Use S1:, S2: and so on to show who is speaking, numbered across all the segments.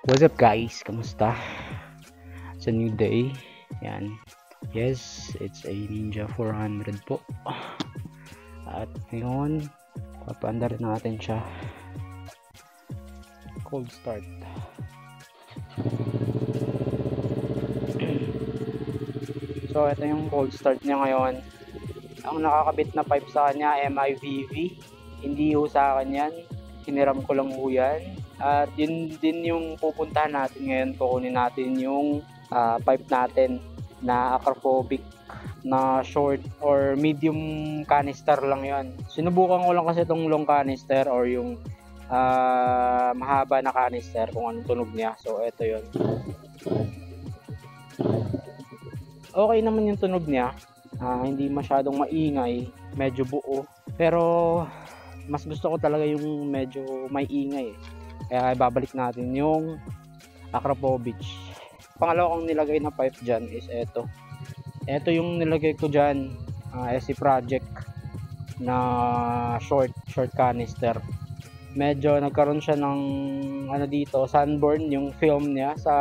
S1: What's up guys? Kamusta? It's a new day. Yan. Yes, it's a Ninja 400 po. At ngayon, papaandar natin siya. Cold start. So, ito yung cold start niya ngayon. Ang nakakabit na pipe sa kanya, MIVV. Hindi ho sa akin yan. Hiniram ko lang ho yan. At yun din yung pupuntahan natin ngayon. Kukunin natin yung pipe natin na acrophobic na short or medium canister lang yon. Sinubukan ko lang kasi itong long canister or yung mahaba na canister kung anong tunog niya. So ito yon. Okay naman yung tunog niya. Hindi masyadong maingay, medyo buo. Pero mas gusto ko talaga yung medyo may ingay. Kaya ibabalik natin yung acrophobic. Pangalawa kong nilagay na pipe dyan is ito. Ito yung nilagay ko dyan, SC Project na short canister. Medyo nagkaroon siya ng dito, sunburn yung film niya sa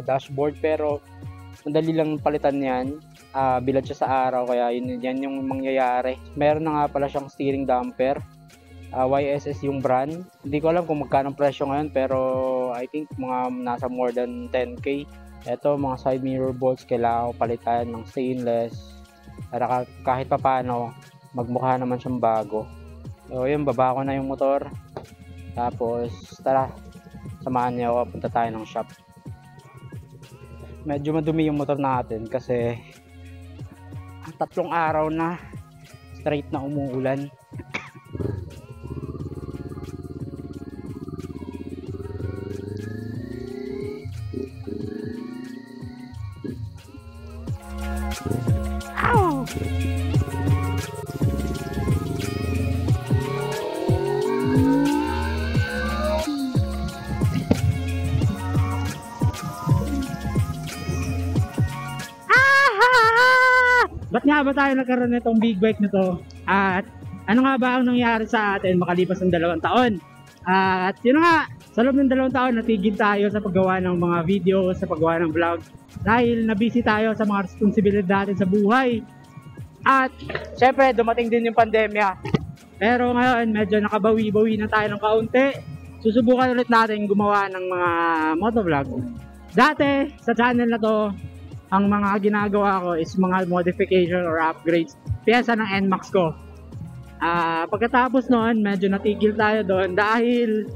S1: dashboard, pero madali lang palitan yan. Bilad siya sa araw, kaya yan yung mangyayari. Meron na nga pala siyang steering damper. YSS yung brand. Hindi ko alam kung magkano presyo ngayon, pero I think mga nasa more than 10k. Ito, mga side mirror bolts kailangan ko palitan ng stainless para kahit pa paano magmukha naman siyang bago. So yun, baba ko na yung motor, tapos tara, samahan niyo ako, punta tayo ng shop. Medyo madumi yung motor natin kasi 3 araw na straight na umuulan. Ba't nga ba tayo nagkaroon nitong big bike nito? At ano nga ba ang nangyari sa atin makalipas ng 2 taon? At yun nga, sa loob ng 2 taon natigil tayo sa paggawa ng mga video, sa paggawa ng vlog, dahil nabisi tayo sa mga responsibilidad natin sa buhay. At syempre dumating din yung pandemya. Pero ngayon medyo nakabawi-bawi na tayo ng kaunti. Susubukan ulit natin gumawa ng mga motovlog. Dati sa channel na to, ang mga ginagawa ko is mga modification or upgrades piyesa ng NMAX ko. Pagkatapos noon, medyo natigil tayo doon dahil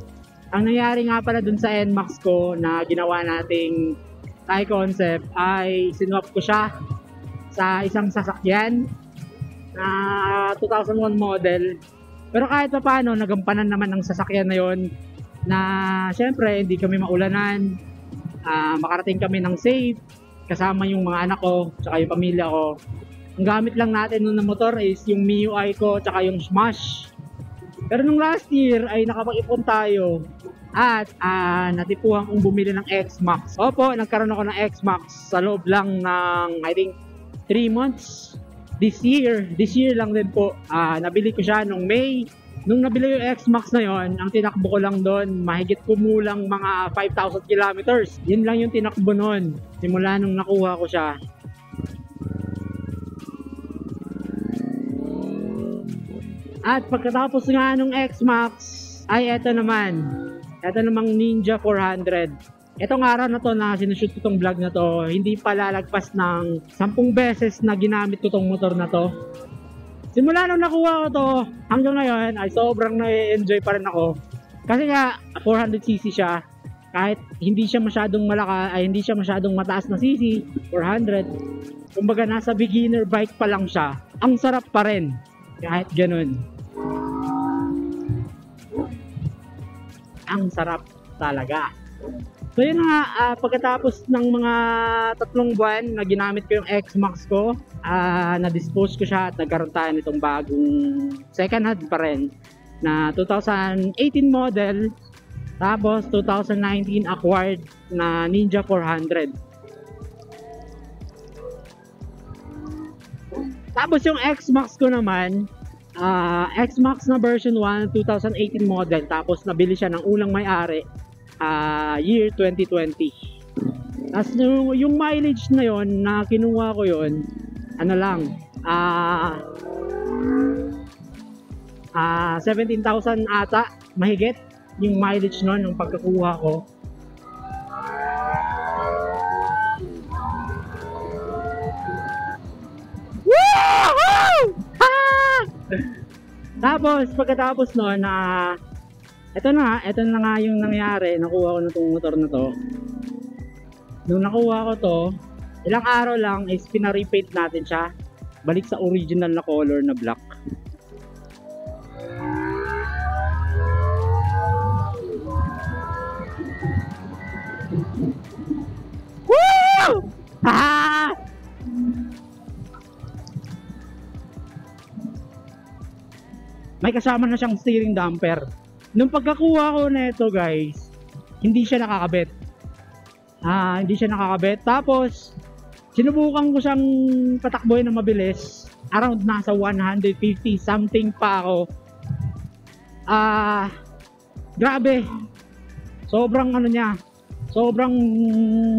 S1: ang nangyari nga pala dun sa NMAX ko na ginawa nating Thai concept ay sinwap ko siya sa isang sasakyan na 2001 model. Pero kahit pa paano, nagampanan naman ng sasakyan na yon na syempre hindi kami maulanan, makarating kami ng safe kasama yung mga anak ko tsaka yung pamilya ko. Ang gamit lang natin noon na motor is yung MIUI ko tsaka yung Smash. Pero nung last year ay nakapag-ipon tayo at natipuhan kong bumili ng X-Max. Opo, nagkaroon ako ng X-Max sa loob lang ng I think 3 months. This year lang din po. Nabili ko siya nung May. Nung nabili yung X-Max na yon, ang tinakbo ko lang doon, mahigit kumulang mga 5,000 kilometers. Yun lang yung tinakbo noon, simula nung nakuha ko siya. At pagkatapos nga nung X-Max, ay eto namang Ninja 400. Etong araw na to na sinushoot ko tong vlog na to, hindi pa lalagpas ng 10 beses na ginamit ko tong motor na to. Simula nung nakuha ko to hanggang ngayon ay sobrang na-enjoy pa rin ako. Kasi nga 400cc siya. Kahit hindi siya masyadong hindi siya masyadong mataas na cc, 400. Kumbaga nasa beginner bike pa lang siya. Ang sarap pa rin kahit ganun. Ang sarap talaga. So yun nga, pagkatapos ng mga 3 buwan na ginamit ko yung X-Max ko, na-dispose ko siya at nagkaroon tayo nitong bagong second hand pa rin na 2018 model, tapos 2019 acquired na Ninja 400. Tapos yung X-Max ko naman, X-Max na version 1, 2018 model, tapos nabili siya ng unang may-ari year 2020. Tapos yung mileage na yon na kinuha ko yon, ano lang, 17,000 ata, mahigit yung mileage nun nung pagkakuha ko. Woohoo! Tapos pagkatapos nun ito na nga yung nangyari. Nakuha ko na tong motor na to. Nung nakuha ko to, ilang araw lang is pina-repaint natin siya balik sa original na color na black. Woo! Ha! May kasama na siyang steering damper. Nung pagkakuha ko na ito guys, hindi siya nakakabit. Tapos sinubukan ko siyang patakboy na mabilis. Around nasa 150 something pa ako. Grabe. Sobrang sobrang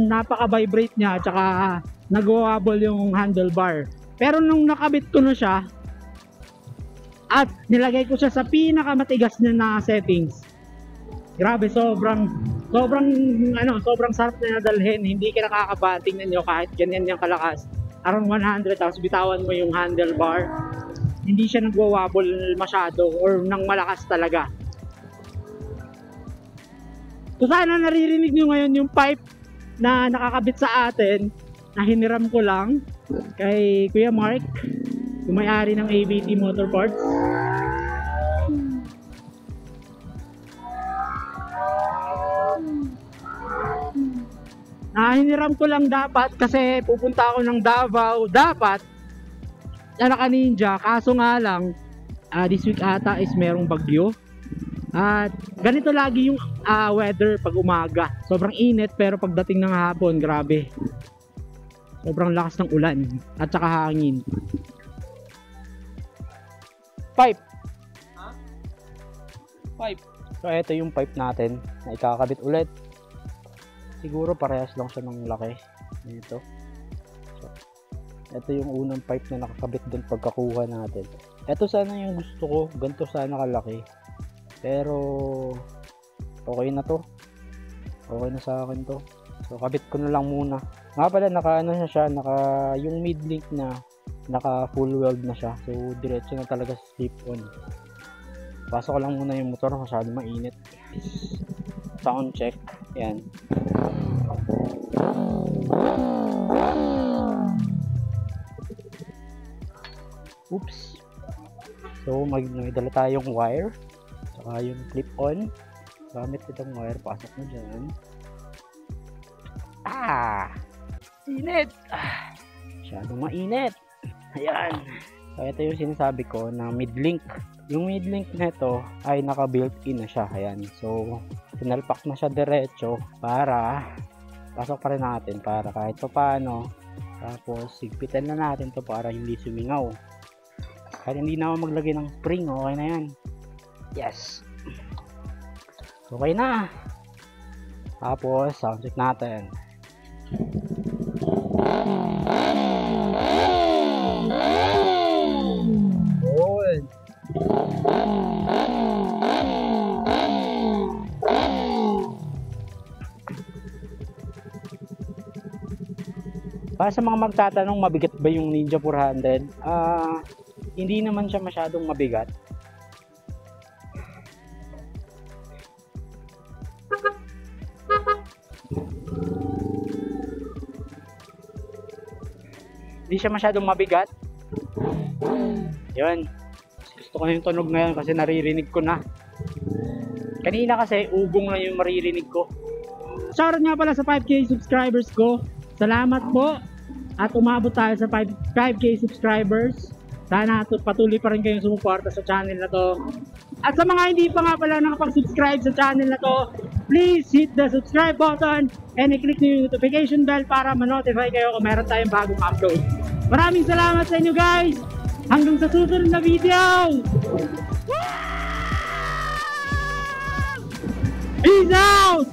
S1: napaka-vibrate niya, tsaka nag-wobble yung handlebar. Pero nung nakabit ko na siya at nilagay ko siya sa pinakamatigas na settings, grabe, sobrang sarap na nadalhin. Hindi ka nakakaba. Tingnan nyo, kahit ganyan yung kalakas, around 100, tapos bitawan mo yung handlebar, hindi siya nagwa-wobble masyado or nang malakas talaga. So sana naririnig nyo ngayon yung pipe na nakakabit sa atin, na hiniram ko lang kay Kuya Mark, yung may-ari ng ABT Motorparts. Hiniram ko lang dapat kasi pupunta ako ng Davao dapat na naka-Ninja, kaso nga lang this week ata is merong bagyo. At ganito lagi yung weather pag umaga. Sobrang init, pero pagdating ng hapon, grabe. Sobrang lakas ng ulan at saka hangin. Pipe. Pipe. So ito yung pipe natin na ikakabit ulit. Siguro parehas lang siya ng laki. Ito. So, ito yung unang pipe na nakakabit doon pagkakuha natin. Ito sana yung gusto ko. Ganito sana kalaki. Pero okay na to. Okay na sa akin to. So kabit ko na lang muna. Nga pala naka yung mid-link na naka full weld na siya. So diretso na talaga sa slip on. Pasok ko lang muna yung motor, masyado mainit. Sound check. Yan. Oops. So may dala tayong wire. Yung clip-on, gamit itong wire, pasok mo dyan. Init! Masyadong mainit. Ayan. So ito yung sinasabi ko na mid-link. Yung mid-link na ito ay naka-built-in na siya. Ayan. So pinalpak na siya diretso para pasok pa rin natin para kahit pa paano. Tapos sigpitan na natin to para hindi sumingaw. Kahit hindi na ako maglagay ng spring, okay na yan. Yes. Okay na. Tapos sound check natin. Good. Para sa mga magtatanong, mabigat ba yung Ninja 400? Hindi naman siya masyadong mabigat. Hindi siya masyadong mabigat. Yun. Gusto ko na yung tunog ngayon kasi naririnig ko na. Kanina kasi ugong na yung maririnig ko. Shoutout nga pala sa 5K subscribers ko. Salamat po. At umabot tayo sa 5K subscribers. Sana patuloy pa rin kayong sumuporta sa channel na to. At sa mga hindi pa nga pala nakapag-subscribe sa channel na to, please hit the subscribe button and i-click nyo yung notification bell para ma-notify kayo kung meron tayong bagong upload. Maraming salamat sa inyo guys! Hanggang sa susunod na video! Peace out!